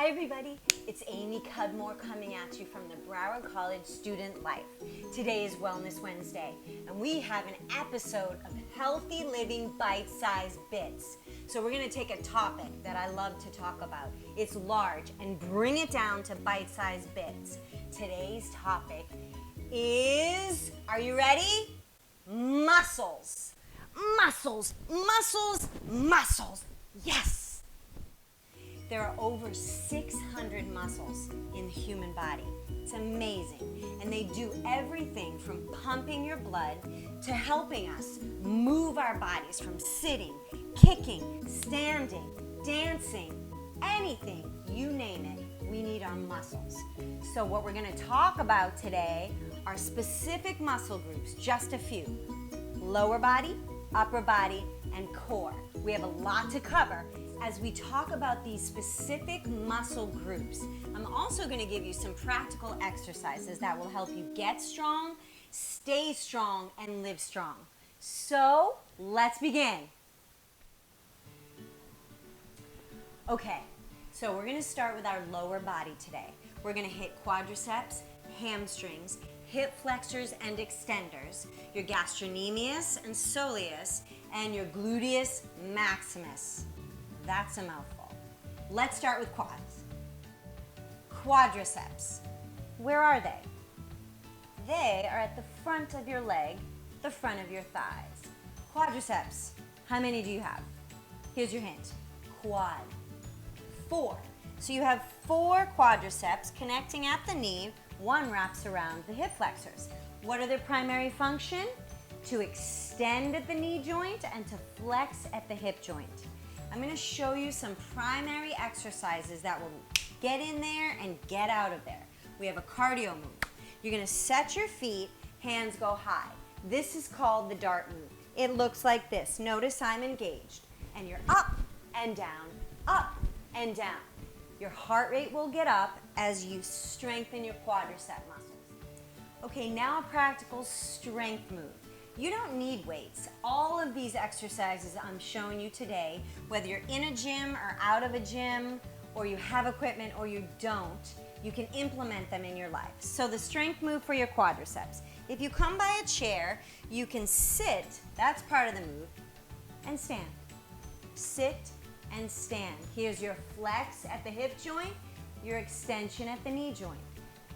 Hi everybody, it's Amy Cudmore coming at you from the Broward College Student Life. Today is Wellness Wednesday, and we have an episode of Healthy Living Bite-Sized Bits. So we're going to take a topic that I love to talk about. It's large, and bring it down to bite-sized bits. Today's topic is, are you ready? Muscles. Muscles, muscles, muscles. Yes! There are over 600 muscles in the human body. It's amazing. And they do everything from pumping your blood to helping us move our bodies from sitting, kicking, standing, dancing, anything, you name it, we need our muscles. So what we're going to talk about today are specific muscle groups, just a few. Lower body, upper body, and core. We have a lot to cover as we talk about these specific muscle groups. I'm also going to give you some practical exercises that will help you get strong, stay strong, and live strong. So, let's begin. Okay, so we're going to start with our lower body today. We're going to hit quadriceps, hamstrings, hip flexors and extenders, your gastrocnemius and soleus, and your gluteus maximus. That's a mouthful. Let's start with quads. Quadriceps. Where are they? They are at the front of your leg, the front of your thighs. Quadriceps. How many do you have? Here's your hint. Quad. 4. So you have 4 quadriceps connecting at the knee. One wraps around the hip flexors. What are their primary function? To extend at the knee joint and to flex at the hip joint. I'm going to show you some primary exercises that will get in there and get out of there. We have a cardio move. You're going to set your feet, hands go high. This is called the dart move. It looks like this. Notice I'm engaged. And you're up and down, up and down. Your heart rate will get up as you strengthen your quadricep muscles. Okay, now a practical strength move. You don't need weights. All of these exercises I'm showing you today, whether you're in a gym or out of a gym, or you have equipment or you don't, you can implement them in your life. So the strength move for your quadriceps. If you come by a chair, you can sit, that's part of the move, and stand. Sit and stand. Here's your flex at the hip joint, your extension at the knee joint.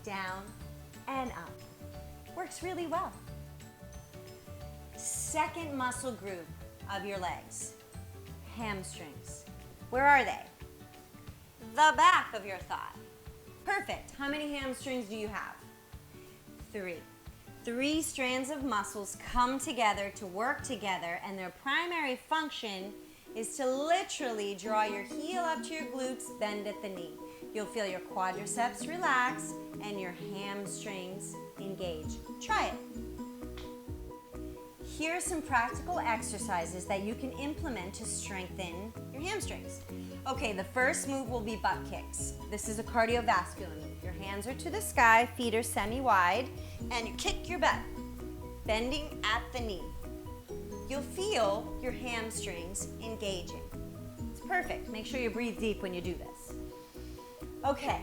Down and up. Works really well. Second muscle group of your legs, hamstrings. Where are they? The back of your thigh. Perfect. How many hamstrings do you have? 3. 3 strands of muscles come together to work together, and their primary function is to literally draw your heel up to your glutes, bend at the knee. You'll feel your quadriceps relax and your hamstrings engage. Try it. Here are some practical exercises that you can implement to strengthen your hamstrings. Okay, the first move will be butt kicks. This is a cardiovascular move. Your hands are to the sky, feet are semi-wide, and you kick your butt, bending at the knee. You'll feel your hamstrings engaging. It's perfect. Make sure you breathe deep when you do this. Okay,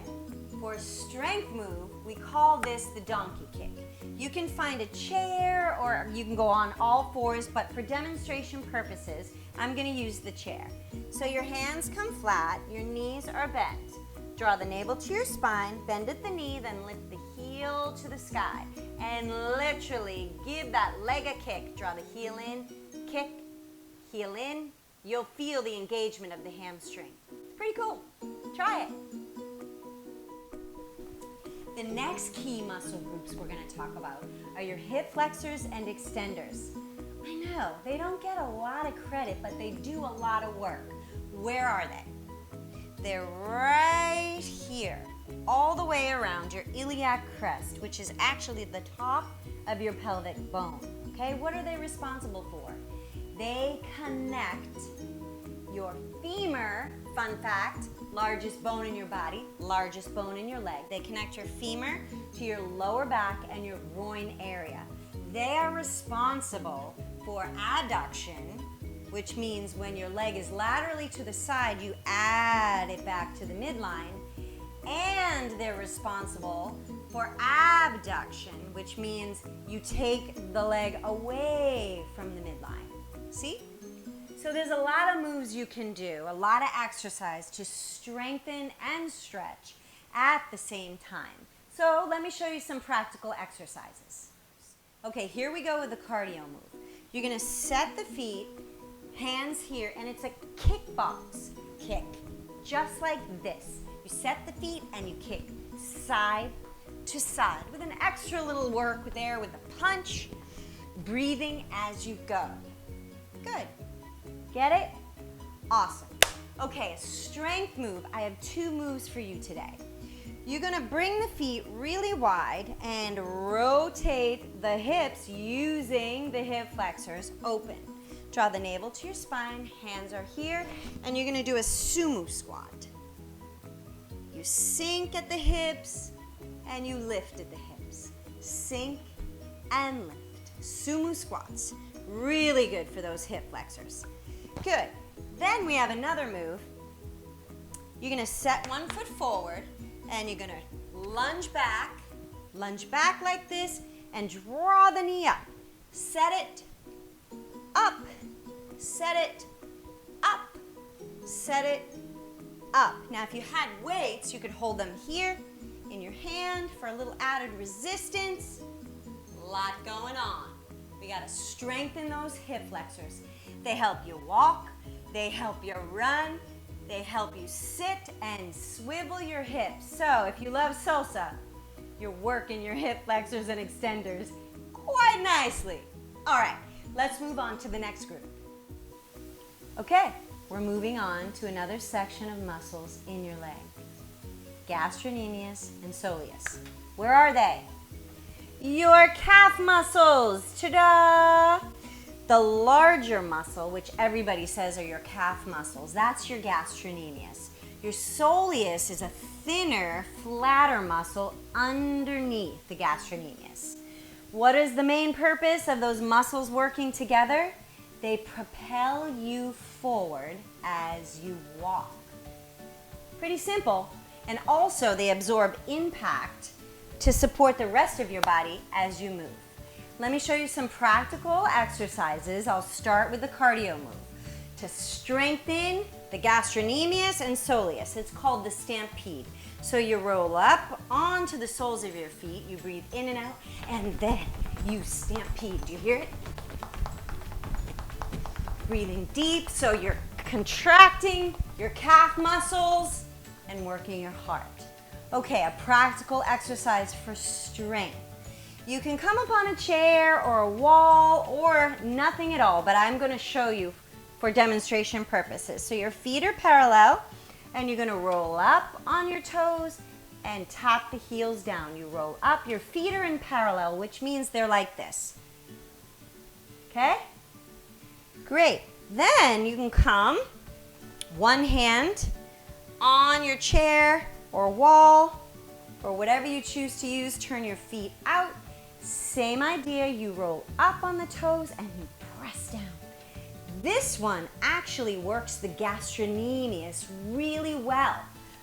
for a strength move, we call this the donkey kick. You can find a chair or you can go on all fours, but for demonstration purposes, I'm going to use the chair. So your hands come flat, your knees are bent. Draw the navel to your spine, bend at the knee, then lift the heel to the sky. And literally give that leg a kick. Draw the heel in, kick, heel in. You'll feel the engagement of the hamstring. Pretty cool. Try it. The next key muscle groups we're going to talk about are your hip flexors and extenders. I know, they don't get a lot of credit, but they do a lot of work. Where are they? They're right here, all the way around your iliac crest, which is actually the top of your pelvic bone. Okay, what are they responsible for? They connect your femur, fun fact, largest bone in your body, largest bone in your leg. They connect your femur to your lower back and your groin area. They are responsible for adduction, which means when your leg is laterally to the side, you add it back to the midline, and they're responsible for abduction, which means you take the leg away from the midline. See? So there's a lot of moves you can do, a lot of exercise to strengthen and stretch at the same time. So let me show you some practical exercises. Okay, here we go with the cardio move. You're gonna set the feet, hands here, and it's a kickbox kick, just like this. You set the feet and you kick side to side with an extra little work there with the punch, breathing as you go. Good. Get it? Awesome. Okay, a strength move. I have 2 moves for you today. You're gonna bring the feet really wide and rotate the hips using the hip flexors open. Draw the navel to your spine, hands are here, and you're gonna do a sumo squat. You sink at the hips and you lift at the hips. Sink and lift. Sumo squats. Really good for those hip flexors. Good. Then we have another move. You're gonna set one foot forward and you're gonna lunge back like this and draw the knee up. Set it up, set it up, set it up. Now if you had weights, you could hold them here in your hand for a little added resistance. A lot going on. We gotta strengthen those hip flexors. They help you walk, they help you run, they help you sit and swivel your hips. So if you love salsa, you're working your hip flexors and extenders quite nicely. All right, let's move on to the next group. Okay, we're moving on to another section of muscles in your leg. Gastrocnemius and soleus. Where are they? Your calf muscles. Ta-da! The larger muscle, which everybody says are your calf muscles, that's your gastrocnemius. Your soleus is a thinner, flatter muscle underneath the gastrocnemius. What is the main purpose of those muscles working together? They propel you forward as you walk. Pretty simple. And also they absorb impact to support the rest of your body as you move. Let me show you some practical exercises. I'll start with the cardio move to strengthen the gastrocnemius and soleus. It's called the stampede. So you roll up onto the soles of your feet, you breathe in and out, and then you stampede. Do you hear it? Breathing deep, so you're contracting your calf muscles and working your heart. Okay, a practical exercise for strength. You can come up on a chair or a wall or nothing at all, but I'm going to show you for demonstration purposes. So your feet are parallel and you're going to roll up on your toes and tap the heels down. You roll up, your feet are in parallel, which means they're like this. Okay? Great. Then you can come one hand on your chair or wall or whatever you choose to use. Turn your feet out. Same idea, you roll up on the toes and you press down. This one actually works the gastrocnemius really well.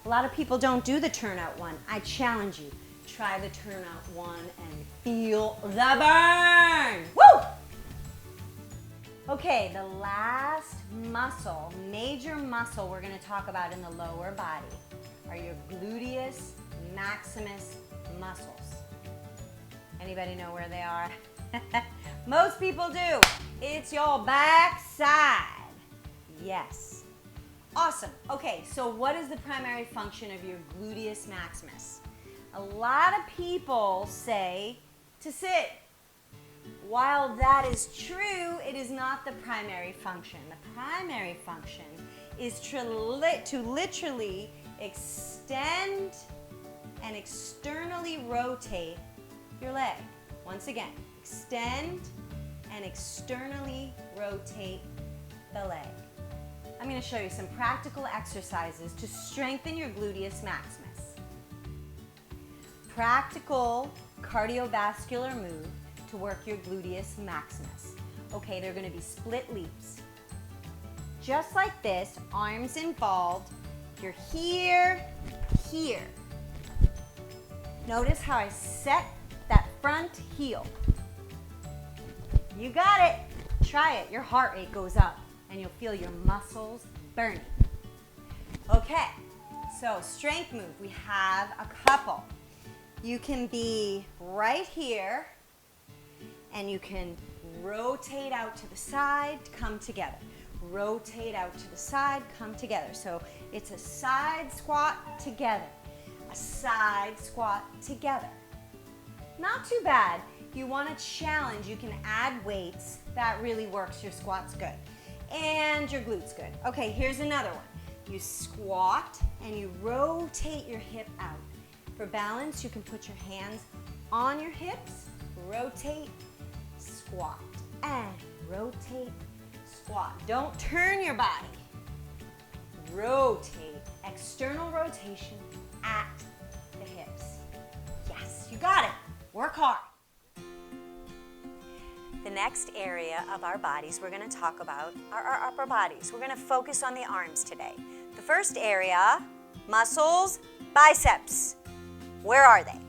A lot of people don't do the turnout one. I challenge you, try the turnout one and feel the burn. Woo! Okay, the last muscle, major muscle we're going to talk about in the lower body are your gluteus maximus muscles. Anybody know where they are? Most people do. It's your backside. Yes. Awesome. Okay, so what is the primary function of your gluteus maximus? A lot of people say to sit. While that is true, it is not the primary function. The primary function is to literally extend and externally rotate your leg. Once again, extend and externally rotate the leg. I'm going to show you some practical exercises to strengthen your gluteus maximus. Practical cardiovascular move to work your gluteus maximus. Okay, they're going to be split leaps. Just like this, arms involved. You're here, here. Notice how I set that front heel. You got it. Try it. Your heart rate goes up and you'll feel your muscles burning. Okay, so strength move. We have a couple. You can be right here and you can rotate out to the side, come together. Rotate out to the side, come together. So it's a side squat together, a side squat together. Not too bad. You want to challenge, you can add weights. That really works. Your squat's good. And your glutes good. Okay, here's another one. You squat and you rotate your hip out. For balance, you can put your hands on your hips, rotate, squat, and rotate, squat. Don't turn your body. Rotate, external rotation at the hips. Yes, you got it. Work hard. The next area of our bodies we're going to talk about are our upper bodies. We're going to focus on the arms today. The first area, muscles, biceps. Where are they?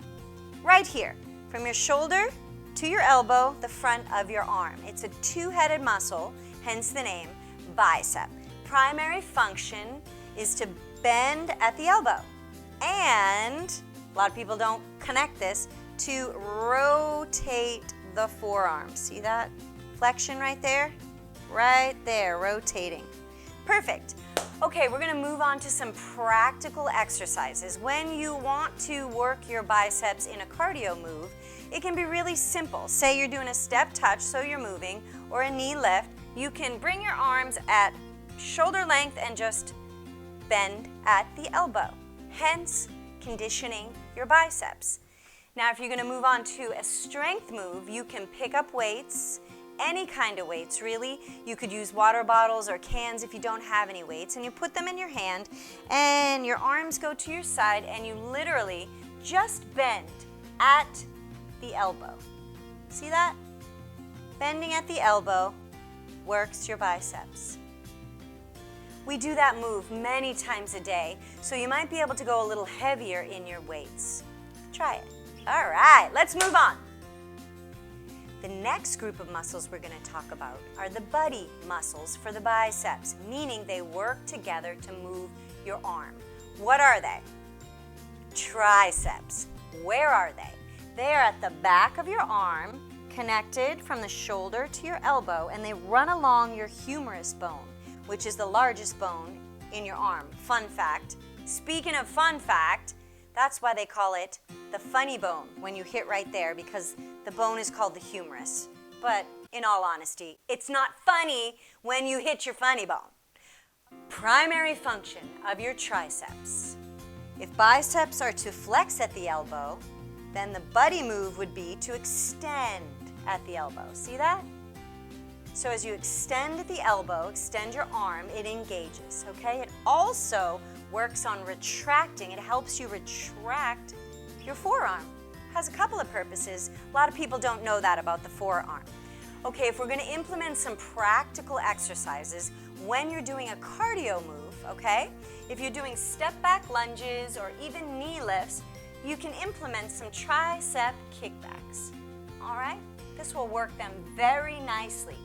Right here, from your shoulder to your elbow, the front of your arm. It's a two-headed muscle, hence the name bicep. Primary function is to bend at the elbow. And, a lot of people don't connect this, to rotate the forearm. See that flexion right there? Right there, rotating. Perfect. Okay, we're gonna move on to some practical exercises. When you want to work your biceps in a cardio move, it can be really simple. Say you're doing a step touch, so you're moving, or a knee lift. You can bring your arms at shoulder length and just bend at the elbow, hence conditioning your biceps. Now, if you're gonna move on to a strength move, you can pick up weights, any kind of weights really. You could use water bottles or cans if you don't have any weights, and you put them in your hand and your arms go to your side and you literally just bend at the elbow. See that? Bending at the elbow works your biceps. We do that move many times a day, so you might be able to go a little heavier in your weights. Try it. All right, let's move on. The next group of muscles we're going to talk about are the buddy muscles for the biceps, meaning they work together to move your arm. What are they? Triceps. Where are they? They are at the back of your arm, connected from the shoulder to your elbow, and they run along your humerus bone, which is the largest bone in your arm. Fun fact. Speaking of fun fact, that's why they call it the funny bone when you hit right there, because the bone is called the humerus. But in all honesty, it's not funny when you hit your funny bone. Primary function of your triceps. If biceps are to flex at the elbow, then the buddy move would be to extend at the elbow. See that? So as you extend at the elbow, extend your arm, it engages, okay? It also works on retracting. It helps you retract your forearm. Has a couple of purposes. A lot of people don't know that about the forearm. Okay, if we're going to implement some practical exercises when you're doing a cardio move, okay? If you're doing step back lunges or even knee lifts, you can implement some tricep kickbacks. All right? This will work them very nicely.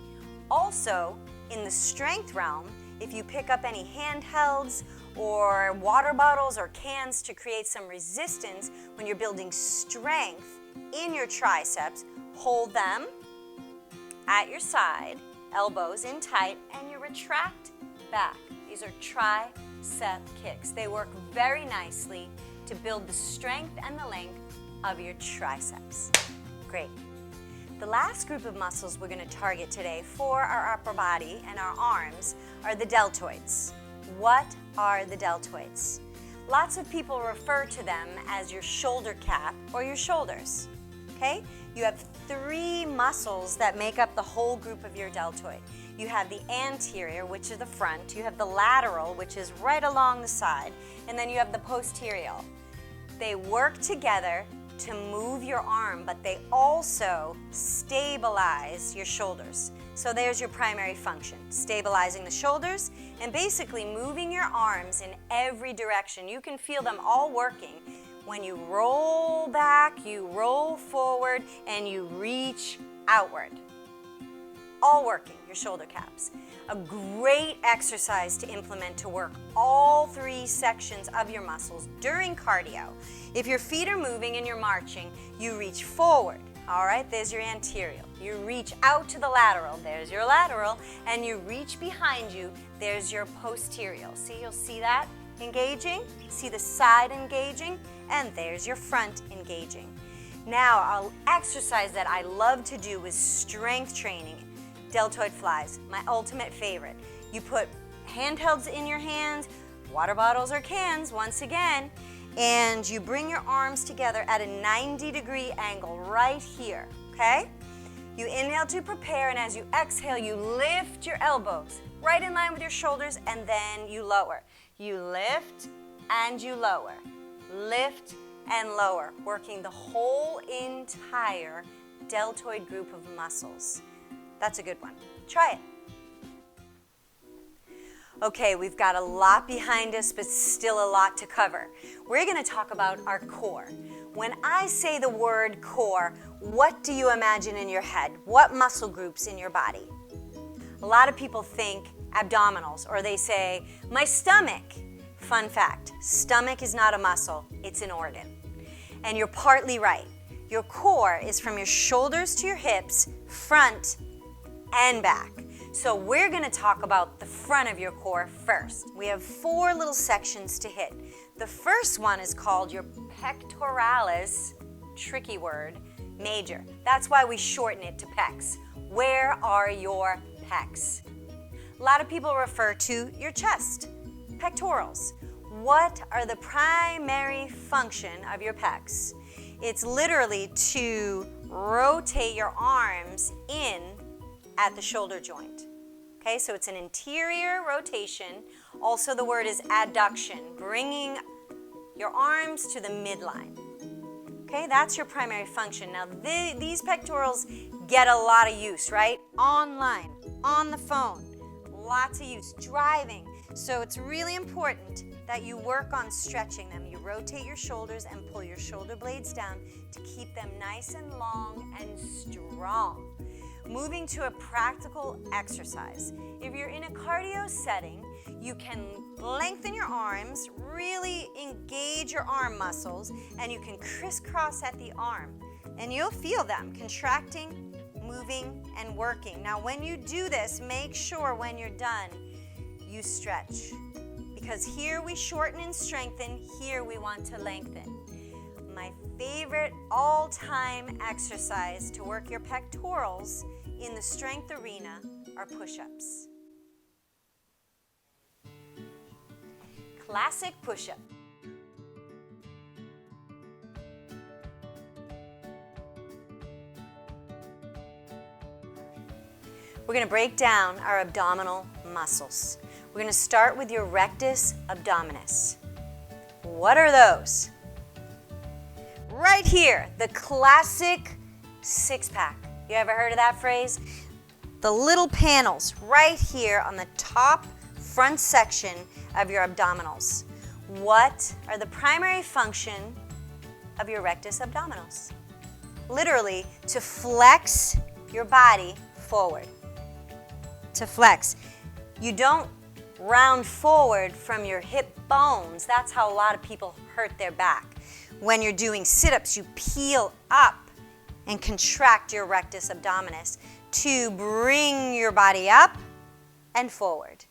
Also, in the strength realm, if you pick up any handhelds or water bottles or cans to create some resistance when you're building strength in your triceps, hold them at your side, elbows in tight, and you retract back. These are tricep kicks. They work very nicely to build the strength and the length of your triceps. Great. The last group of muscles we're going to target today for our upper body and our arms are the deltoids. What are the deltoids? Lots of people refer to them as your shoulder cap or your shoulders. Okay? You have three muscles that make up the whole group of your deltoid. You have the anterior, which is the front, you have the lateral, which is right along the side, and then you have the posterior. They work together to move your arm, but they also stabilize your shoulders. So there's your primary function, stabilizing the shoulders and basically moving your arms in every direction. You can feel them all working When you roll back, you roll forward, and you reach outward. All working your shoulder caps. A great exercise to implement to work all 3 sections of your muscles during cardio. If your feet are moving and you're marching, you reach forward. All right, there's your anterior. You reach out to the lateral, there's your lateral, and you reach behind you, there's your posterior. See, you'll see that engaging, see the side engaging, and there's your front engaging. Now, an exercise that I love to do is strength training. Deltoid flies, my ultimate favorite. You put handhelds in your hands, water bottles or cans, once again, and you bring your arms together at a 90-degree angle right here, okay? You inhale to prepare, and as you exhale, you lift your elbows right in line with your shoulders, and then you lower. You lift and you lower. Lift and lower, working the whole entire deltoid group of muscles. That's a good one. Try it. Okay, we've got a lot behind us, but still a lot to cover. We're going to talk about our core. When I say the word core, what do you imagine in your head? What muscle groups in your body? A lot of people think abdominals, or they say, my stomach. Fun fact, stomach is not a muscle, it's an organ. And you're partly right. Your core is from your shoulders to your hips, front and back. So we're going to talk about the front of your core first. We have 4 little sections to hit. The first one is called your pectoralis, tricky word, major. That's why we shorten it to pecs. Where are your pecs? A lot of people refer to your chest, pectorals. What are the primary function of your pecs? It's literally to rotate your arms in at the shoulder joint. Okay, so it's an interior rotation. Also, the word is adduction, bringing your arms to the midline. Okay, that's your primary function. Now, these pectorals get a lot of use, right? Online, on the phone, lots of use, driving. So it's really important that you work on stretching them. You rotate your shoulders and pull your shoulder blades down to keep them nice and long and strong. Moving to a practical exercise. If you're in a cardio setting, you can lengthen your arms, really engage your arm muscles, and you can crisscross at the arm. And you'll feel them contracting, moving, and working. Now, when you do this, make sure when you're done, you stretch. Because here we shorten and strengthen, here we want to lengthen. My favorite all-time exercise to work your pectorals in the strength arena are push-ups. Classic push-up. We're going to break down our abdominal muscles. We're going to start with your rectus abdominis. What are those? Right here, the classic six-pack. You ever heard of that phrase? The little panels right here on the top front section of your abdominals. What are the primary function of your rectus abdominis? Literally, to flex your body forward. To flex. You don't round forward from your hip bones. That's how a lot of people hurt their back. When you're doing sit-ups, you peel up and contract your rectus abdominis to bring your body up and forward.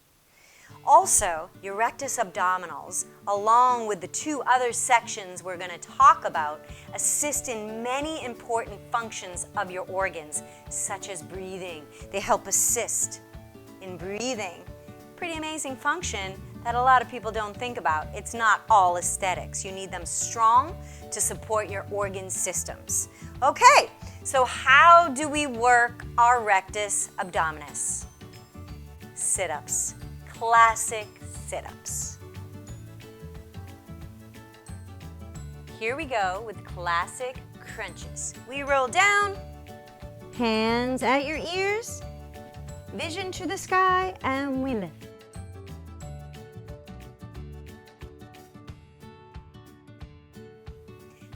Also, your rectus abdominals, along with the 2 other sections we're going to talk about, assist in many important functions of your organs, such as breathing. They help assist in breathing. Pretty amazing function that a lot of people don't think about. It's not all aesthetics. You need them strong to support your organ systems. Okay, so how do we work our rectus abdominis? Sit-ups. Classic sit-ups. Here we go with classic crunches. We roll down, hands at your ears, vision to the sky, and we lift.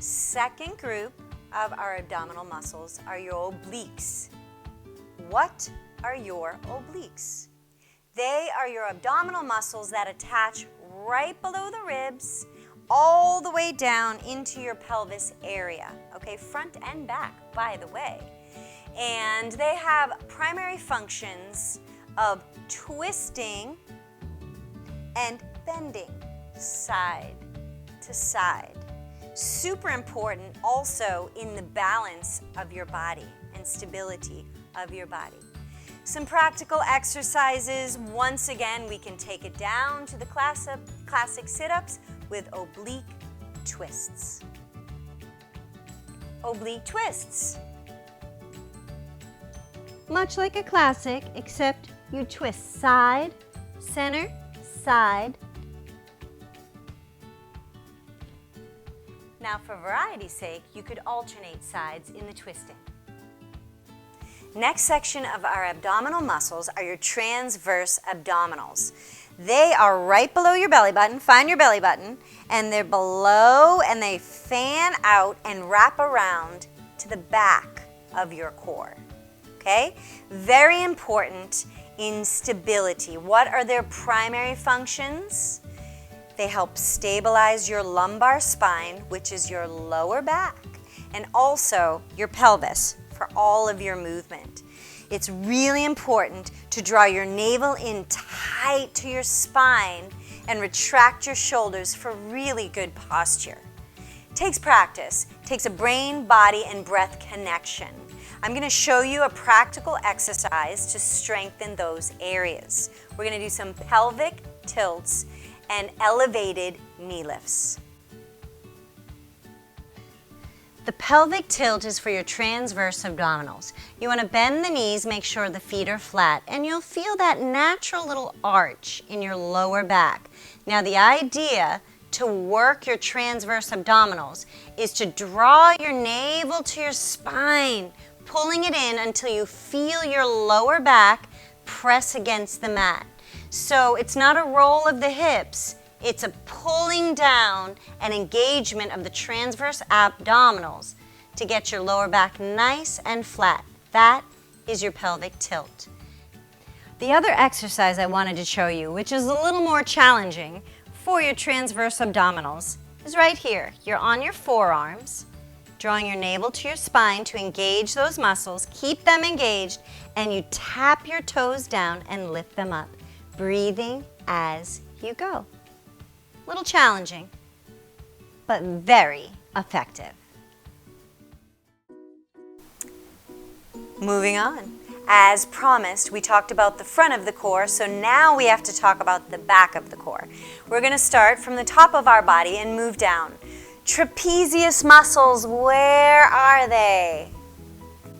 Second group of our abdominal muscles are your obliques. What are your obliques? They are your abdominal muscles that attach right below the ribs, all the way down into your pelvis area, okay, front and back, by the way. And they have primary functions of twisting and bending side to side. Super important also in the balance of your body and stability of your body. Some practical exercises. Once again, we can take it down to the classic sit-ups with oblique twists. Oblique twists. Much like a classic, except you twist side, center, side. Now, for variety's sake, you could alternate sides in the twisting. Next section of our abdominal muscles are your transverse abdominals. They are right below your belly button. Find your belly button. And they're below and they fan out and wrap around to the back of your core. Okay? Very important in stability. What are their primary functions? They help stabilize your lumbar spine, which is your lower back, and also your pelvis for all of your movement. It's really important to draw your navel in tight to your spine and retract your shoulders for really good posture. Takes practice, takes a brain, body, and breath connection. I'm going to show you a practical exercise to strengthen those areas. We're going to do some pelvic tilts and elevated knee lifts. The pelvic tilt is for your transverse abdominals. You want to bend the knees, make sure the feet are flat, and you'll feel that natural little arch in your lower back. Now, the idea to work your transverse abdominals is to draw your navel to your spine, pulling it in until you feel your lower back press against the mat. So it's not a roll of the hips, it's a pulling down and engagement of the transverse abdominals to get your lower back nice and flat. That is your pelvic tilt. The other exercise I wanted to show you, which is a little more challenging for your transverse abdominals, is right here. You're on your forearms, drawing your navel to your spine to engage those muscles, keep them engaged, and you tap your toes down and lift them up, breathing as you go. A little challenging, but very effective. Moving on. As promised, we talked about the front of the core, so now we have to talk about the back of the core. We're going to start from the top of our body and move down. Trapezius muscles, where are they?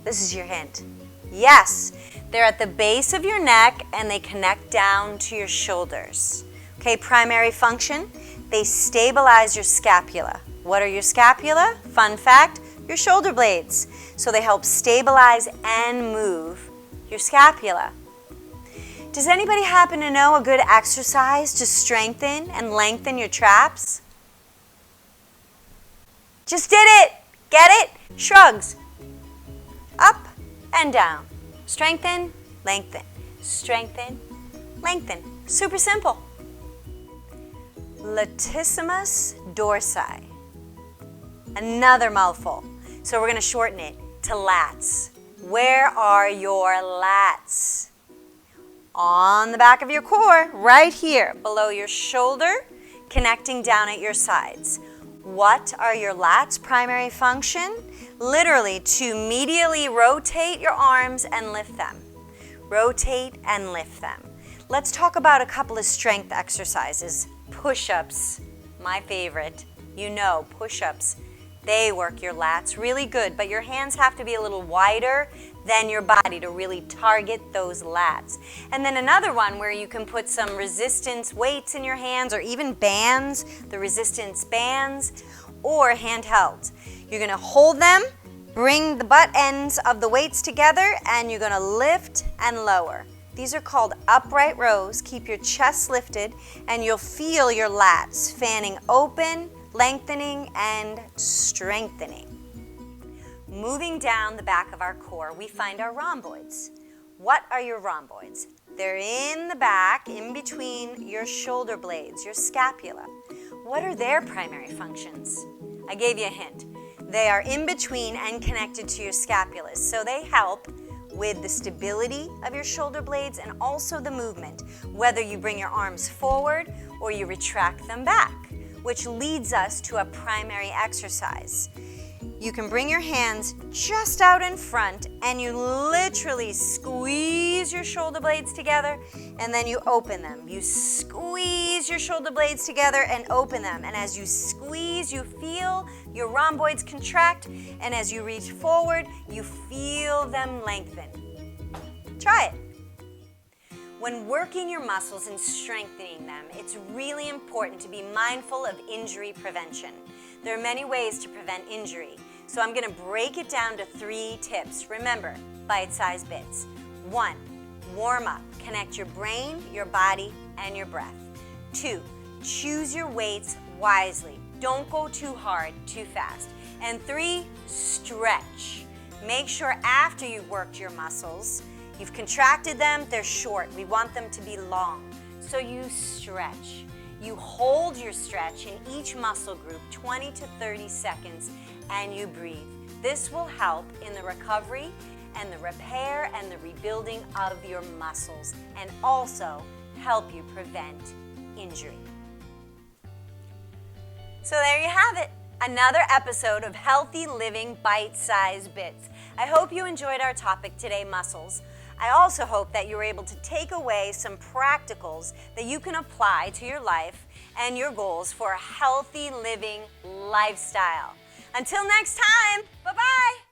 This is your hint. Yes, they're at the base of your neck and they connect down to your shoulders. Okay, primary function, they stabilize your scapula. What are your scapula? Fun fact, your shoulder blades. So they help stabilize and move your scapula. Does anybody happen to know a good exercise to strengthen and lengthen your traps? Just did it! Get it? Shrugs. Up and down. Strengthen, lengthen. Strengthen, lengthen. Super simple. Latissimus dorsi. Another mouthful. So we're going to shorten it to lats. Where are your lats? On the back of your core, right here, below your shoulder, connecting down at your sides. What are your lats' primary function? Literally to medially rotate your arms and lift them. Rotate and lift them. Let's talk about a couple of strength exercises. Push-ups, my favorite. You know, push-ups, they work your lats really good, but your hands have to be a little wider than your body to really target those lats. And then another one where you can put some resistance weights in your hands or even bands, the resistance bands, or handheld. You're gonna hold them, bring the butt ends of the weights together, and you're gonna lift and lower. These are called upright rows. Keep your chest lifted and you'll feel your lats fanning open, lengthening and strengthening. Moving down the back of our core, we find our rhomboids. What are your rhomboids? They're in the back, in between your shoulder blades, your scapula. What are their primary functions? I gave you a hint. They are in between and connected to your scapulas, so they help with the stability of your shoulder blades and also the movement, whether you bring your arms forward or you retract them back, which leads us to a primary exercise. You can bring your hands just out in front and you literally squeeze your shoulder blades together and then you open them. You squeeze your shoulder blades together and open them. And as you squeeze, you feel your rhomboids contract, and as you reach forward, you feel them lengthen. Try it. When working your muscles and strengthening them, it's really important to be mindful of injury prevention. There are many ways to prevent injury, so I'm going to break it down to 3 tips. Remember, bite-sized bits. 1, warm up. Connect your brain, your body, and your breath. 2, choose your weights wisely. Don't go too hard, too fast. And 3, stretch. Make sure after you've worked your muscles, you've contracted them, they're short. We want them to be long. So you stretch. You hold your stretch in each muscle group 20 to 30 seconds and you breathe. This will help in the recovery and the repair and the rebuilding of your muscles and also help you prevent injury. So there you have it. Another episode of Healthy Living Bite-Sized Bits. I hope you enjoyed our topic today, muscles. I also hope that you were able to take away some practicals that you can apply to your life and your goals for a healthy living lifestyle. Until next time, bye-bye.